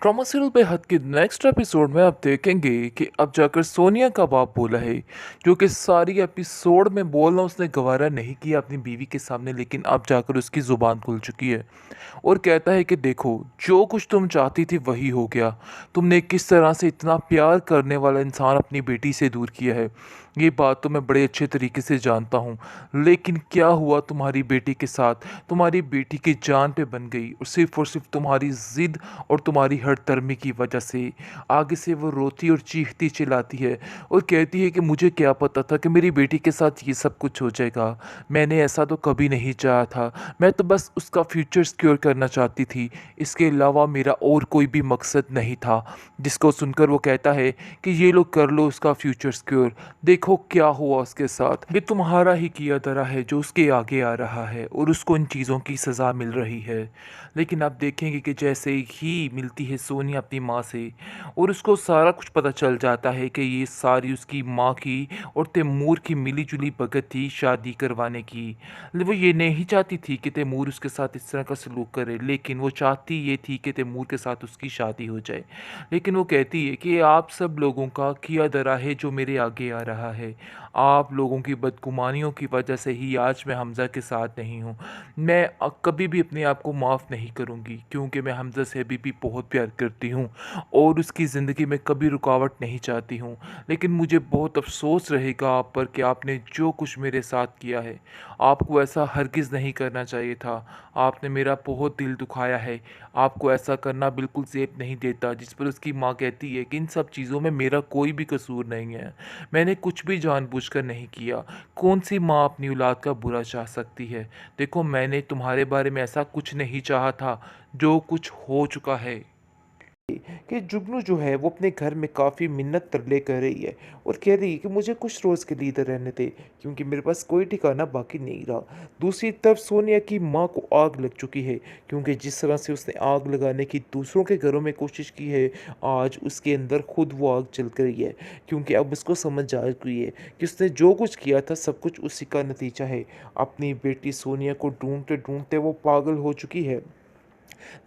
Trauma serial बेहद के next episode में आप देखेंगे कि अब जाकर सोनिया का बाप बोला है, जो कि सारी एपिसोड में बोलना उसने गवारा नहीं किया अपनी बीवी के सामने, लेकिन अब जाकर उसकी ज़ुबान खुल चुकी है और कहता है कि देखो, जो कुछ तुम चाहती थी वही हो गया। तुमने किस तरह से इतना प्यार करने वाला इंसान अपनी बेटी से दूर किया है, ये बात तो मैं बड़े अच्छे तरीके से जानता हूँ। लेकिन क्या हुआ तुम्हारी बेटी के साथ? तुम्हारी बेटी की जान पे बन गई और सिर्फ तुम्हारी ज़िद और तुम्हारी हठधर्मी की वजह से। आगे से वो रोती और चीखती चिल्लाती है और कहती है कि मुझे क्या पता था कि मेरी बेटी के साथ ये सब कुछ हो जाएगा। मैंने ऐसा तो कभी नहीं चाहा था। मैं तो बस उसका फ्यूचर सिक्योर करना चाहती थी। इसके अलावा मेरा और कोई भी मकसद नहीं था। जिसको सुनकर वो कहता है कि ये लो, कर लो उसका फ्यूचर सिक्योर। देखो क्या हुआ उसके साथ। ये तुम्हारा ही किया धरा है जो उसके आगे आ रहा है और उसको इन चीज़ों की सज़ा मिल रही है। लेकिन आप देखेंगे कि जैसे ही मिलती है सोनिया अपनी माँ से और उसको सारा कुछ पता चल जाता है कि ये सारी उसकी माँ की और तैमूर की मिली-जुली भगत थी शादी करवाने की। वो ये नहीं चाहती थी कि तैमूर उसके साथ इस तरह का सलूक करे, लेकिन वो चाहती ये थी कि तैमूर के साथ उसकी शादी हो जाए। लेकिन वो कहती है कि आप सब लोगों का किया धरा है जो मेरे आगे आ रहा है। आप लोगों की बदगुमानियों की वजह से ही आज मैं हमज़ा के साथ नहीं हूँ। मैं कभी भी अपने आप को माफ़ नहीं करूँगी, क्योंकि मैं हमज़ा से अभी भी बहुत प्यार करती हूँ और उसकी ज़िंदगी में कभी रुकावट नहीं चाहती हूँ। लेकिन मुझे बहुत अफ़सोस रहेगा आप पर कि आपने जो कुछ मेरे साथ किया है। आपको ऐसा हरगिज़ नहीं करना चाहिए था। आपने मेरा बहुत दिल दुखाया है। आपको ऐसा करना बिल्कुल ज़ेब नहीं देता। जिस पर उसकी माँ कहती है कि इन सब चीज़ों में मेरा कोई भी कसूर नहीं है। मैंने कुछ भी जानबूझकर नहीं किया। कौन-सी माँ अपनी औलाद का बुरा चाह सकती है? देखो, मैंने तुम्हारे बारे में ऐसा कुछ नहीं चाहा था। जो कुछ हो चुका है। कि जुगनू जो है वो अपने घर में काफ़ी मिन्नत तरले कर रही है और कह रही है कि मुझे कुछ रोज़ के लिए इधर रहने दे, क्योंकि मेरे पास कोई ठिकाना बाकी नहीं रहा। दूसरी तरफ सोनिया की माँ को आग लग चुकी है, क्योंकि जिस तरह से उसने आग लगाने की दूसरों के घरों में कोशिश की है, आज उसके अंदर खुद वो आग जल गई है। क्योंकि अब उसको समझ आ गई है कि उसने जो कुछ किया था सब कुछ उसी का नतीजा है। अपनी बेटी सोनिया को ढूंढते ढूंढते वो पागल हो चुकी है।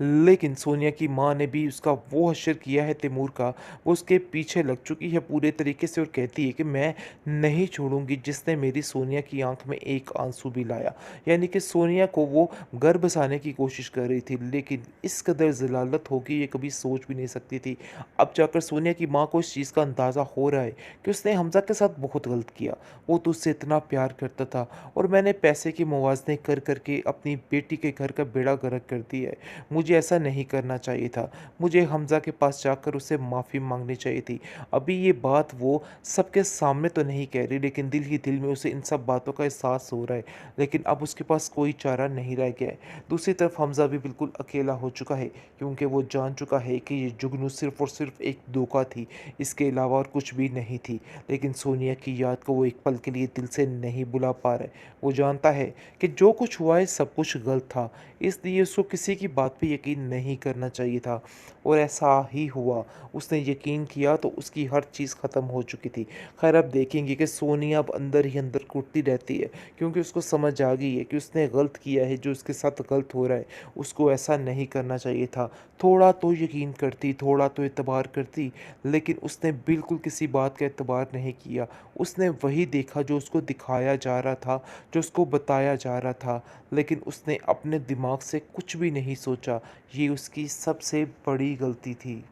लेकिन सोनिया की माँ ने भी उसका वो हश्र किया है तैमूर का, वो उसके पीछे लग चुकी है पूरे तरीके से और कहती है कि मैं नहीं छोड़ूँगी जिसने मेरी सोनिया की आँख में एक आँसू भी लाया। यानी कि सोनिया को वो घर बसाने की कोशिश कर रही थी, लेकिन इस कदर ज़लालत होगी ये कभी सोच भी नहीं सकती थी। अब जाकर सोनिया की माँ को इस चीज़ का अंदाज़ा हो रहा है कि उसने हमज़ा के साथ बहुत गलत किया। वो तो उससे इतना प्यार करता था और मैंने पैसे के मुवाज़ने कर के अपनी बेटी के घर का बेड़ा गर्क कर दिया है। मुझे ऐसा नहीं करना चाहिए था। मुझे हमज़ा के पास जाकर उससे माफ़ी माँगनी चाहिए थी। अभी ये बात वो सबके सामने तो नहीं कह रही, लेकिन दिल ही दिल में उसे इन सब बातों का एहसास हो रहा है। लेकिन अब उसके पास कोई चारा नहीं रह गया है। दूसरी तरफ हमज़ा भी बिल्कुल अकेला हो चुका है, क्योंकि वो जान चुका है कि ये जुगनू सिर्फ़ और सिर्फ़ एक धोखा थी, इसके अलावा और कुछ भी नहीं थी। लेकिन सोनिया की याद को वो एक पल के लिए दिल से नहीं भुला पा रहा है। वो जानता है कि जो कुछ हुआ है सब कुछ गलत था, इसलिए उसको किसी की बात पे यकीन नहीं करना चाहिए था और ऐसा ही हुआ। उसने यकीन किया तो उसकी हर चीज़ ख़त्म हो चुकी थी। ख़ैर अब देखेंगे कि सोनिया अब अंदर ही अंदर कुटती रहती है, क्योंकि उसको समझ आ गई है कि उसने गलत किया है। जो उसके साथ गलत हो रहा है उसको ऐसा नहीं करना चाहिए था। थोड़ा तो यकीन करती, थोड़ा तो एतबार करती, लेकिन उसने बिल्कुल किसी बात का एतबार नहीं किया। उसने वही देखा जो उसको दिखाया जा रहा था, जो उसको बताया जा रहा था, लेकिन उसने अपने दिमाग से कुछ भी नहीं सोचा। ये उसकी सबसे बड़ी गलती थी।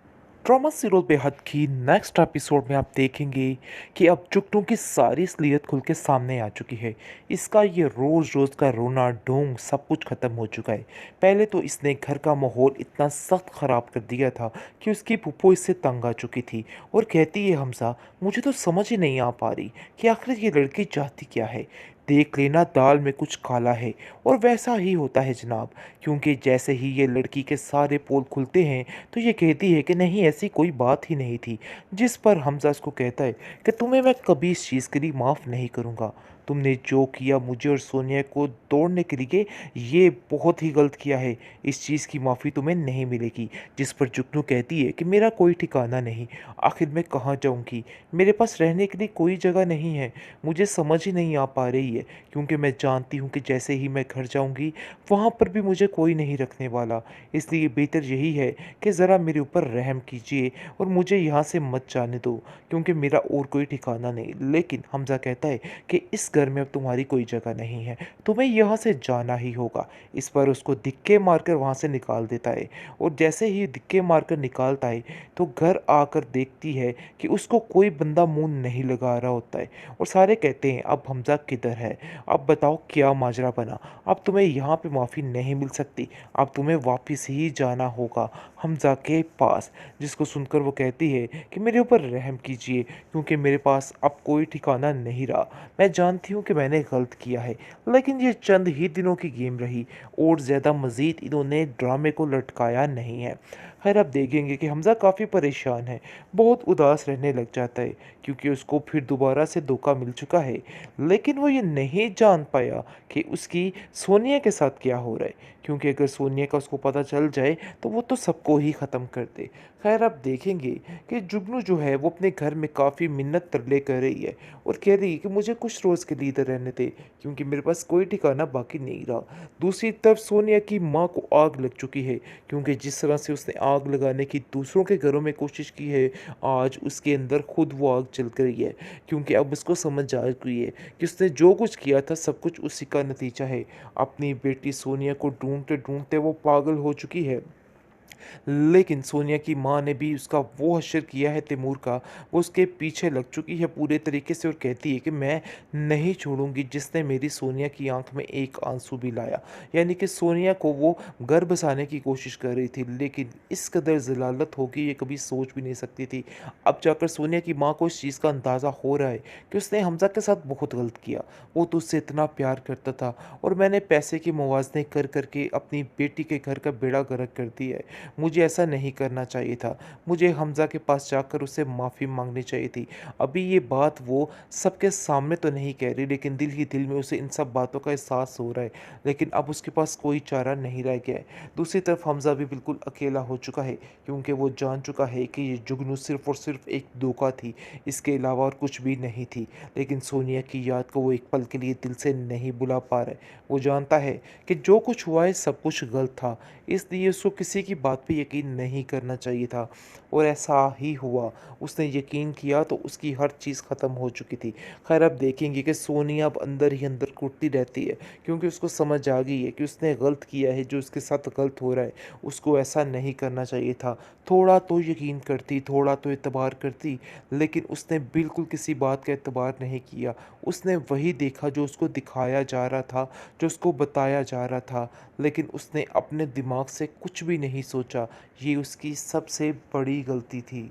ट्रॉमा सीरियल बेहद की नेक्स्ट एपिसोड में आप देखेंगे कि अब जुगनू की सारी असलियत खुल के सामने आ चुकी है। इसका ये रोज़ रोज़ का रोना ढोंग सब कुछ ख़त्म हो चुका है। पहले तो इसने घर का माहौल इतना सख्त ख़राब कर दिया था कि उसकी फूफो इससे तंग आ चुकी थी और कहती है हमसा, मुझे तो समझ ही नहीं आ पा रही कि आखिर ये लड़की चाहती क्या है। देख लेना, दाल में कुछ काला है। और वैसा ही होता है जनाब, क्योंकि जैसे ही ये लड़की के सारे पोल खुलते हैं तो ये कहती है कि नहीं, ऐसी कोई बात ही नहीं थी। जिस पर हमज़ा उसको कहता है कि तुम्हें मैं कभी इस चीज़ के लिए माफ़ नहीं करूँगा। तुमने जो किया मुझे और सोनिया को तोड़ने के लिए, ये बहुत ही गलत किया है। इस चीज़ की माफ़ी तुम्हें नहीं मिलेगी। जिस पर जुगनू कहती है कि मेरा कोई ठिकाना नहीं, आखिर मैं कहाँ जाऊँगी? मेरे पास रहने के लिए कोई जगह नहीं है। मुझे समझ ही नहीं आ पा रही है, क्योंकि मैं जानती हूँ कि जैसे ही मैं घर जाऊँगी, वहाँ पर भी मुझे कोई नहीं रखने वाला। इसलिए बेहतर यही है कि ज़रा मेरे ऊपर रहम कीजिए और मुझे यहाँ से मत जाने दो, क्योंकि मेरा और कोई ठिकाना नहीं। लेकिन हमज़ा कहता है कि इस घर में अब तुम्हारी कोई जगह नहीं है, तुम्हें यहाँ से जाना ही होगा। इस पर उसको धिक्के मारकर वहाँ से निकाल देता है, और जैसे ही धिक्के मारकर निकालता है तो घर आकर देखती है कि उसको कोई बंदा मुंह नहीं लगा रहा होता है। और सारे कहते हैं अब हमज़ा किधर है, अब बताओ क्या माजरा बना, अब तुम्हें यहाँ पे माफ़ी नहीं मिल सकती, अब तुम्हें वापस ही जाना होगा हमज़ा के पास। जिसको सुनकर वो कहती है कि मेरे ऊपर रहम कीजिए, क्योंकि मेरे पास अब कोई ठिकाना नहीं रहा। मैं जानती हूँ कि मैंने गलत किया है, लेकिन ये चंद ही दिनों की गेम रही, और ज़्यादा मज़ीद इन्होंने ड्रामे को लटकाया नहीं है। खैर, अब देखेंगे कि हमज़ा काफ़ी परेशान है, बहुत उदास रहने लग जाता है, क्योंकि उसको फिर दोबारा से धोखा मिल चुका है। लेकिन वो ये नहीं जान पाया कि उसकी सोनिया के साथ क्या हो रहा है, क्योंकि अगर सोनिया का उसको पता चल जाए तो वो तो सबको ही ख़त्म कर दे। खैर, आप देखेंगे कि जुगनू जो है वो अपने घर में काफ़ी मिन्नत तरले कर रही है, और कह रही है कि मुझे कुछ रोज़ के लिए इधर रहने दे, क्योंकि मेरे पास कोई ठिकाना बाकी नहीं रहा। दूसरी तरफ सोनिया की माँ को आग लग चुकी है, क्योंकि जिस तरह से उसने आग लगाने की दूसरों के घरों में कोशिश की है, आज उसके अंदर खुद वो आग जल गई है, क्योंकि अब उसको समझ आ गई है कि उसने जो कुछ किया था सब कुछ उसी का नतीजा है। अपनी बेटी सोनिया को ढूंढते ढूंढते वो पागल हो चुकी है। लेकिन सोनिया की माँ ने भी उसका वो हश्र किया है तैमूर का, वो उसके पीछे लग चुकी है पूरे तरीके से, और कहती है कि मैं नहीं छोड़ूंगी जिसने मेरी सोनिया की आंख में एक आंसू भी लाया। यानी कि सोनिया को वो घर बसाने की कोशिश कर रही थी, लेकिन इस कदर ज़लालत होगी ये कभी सोच भी नहीं सकती थी। अब जाकर सोनिया की माँ को इस चीज़ का अंदाज़ा हो रहा है कि उसने हमज़ा के साथ बहुत गलत किया। वो तो उससे इतना प्यार करता था, और मैंने पैसे के मुवाज़ने कर करके अपनी बेटी के घर का बेड़ा गर्क कर दिया है। मुझे ऐसा नहीं करना चाहिए था। मुझे हमज़ा के पास जाकर उससे माफ़ी माँगनी चाहिए थी। अभी ये बात वो सबके सामने तो नहीं कह रही, लेकिन दिल ही दिल में उसे इन सब बातों का एहसास हो रहा है। लेकिन अब उसके पास कोई चारा नहीं रह गया है। दूसरी तरफ हमज़ा भी बिल्कुल अकेला हो चुका है, क्योंकि वो जान चुका है कि ये जुगनू सिर्फ़ और सिर्फ़ एक धोखा थी, इसके अलावा और कुछ भी नहीं थी। लेकिन सोनिया की याद को वो एक पल के लिए दिल से नहीं भुला पा रहा है। वो जानता है कि जो कुछ हुआ है सब कुछ गलत था, इसलिए उसको किसी की बात पे यकीन नहीं करना चाहिए था, और ऐसा ही हुआ। उसने यकीन किया तो उसकी हर चीज़ ख़त्म हो चुकी थी। खैर, अब देखेंगे कि सोनिया अब अंदर ही अंदर कुटती रहती है, क्योंकि उसको समझ आ गई है कि उसने गलत किया है, जो उसके साथ गलत हो रहा है उसको ऐसा नहीं करना चाहिए था। थोड़ा तो यकीन करती, थोड़ा तो एतबार करती, लेकिन उसने बिल्कुल किसी बात का एतबार नहीं किया। उसने वही देखा जो उसको दिखाया जा रहा था, जो उसको बताया जा रहा था, लेकिन उसने अपने दिमाग से कुछ भी नहीं सोचा। ये उसकी सबसे बड़ी गलती थी।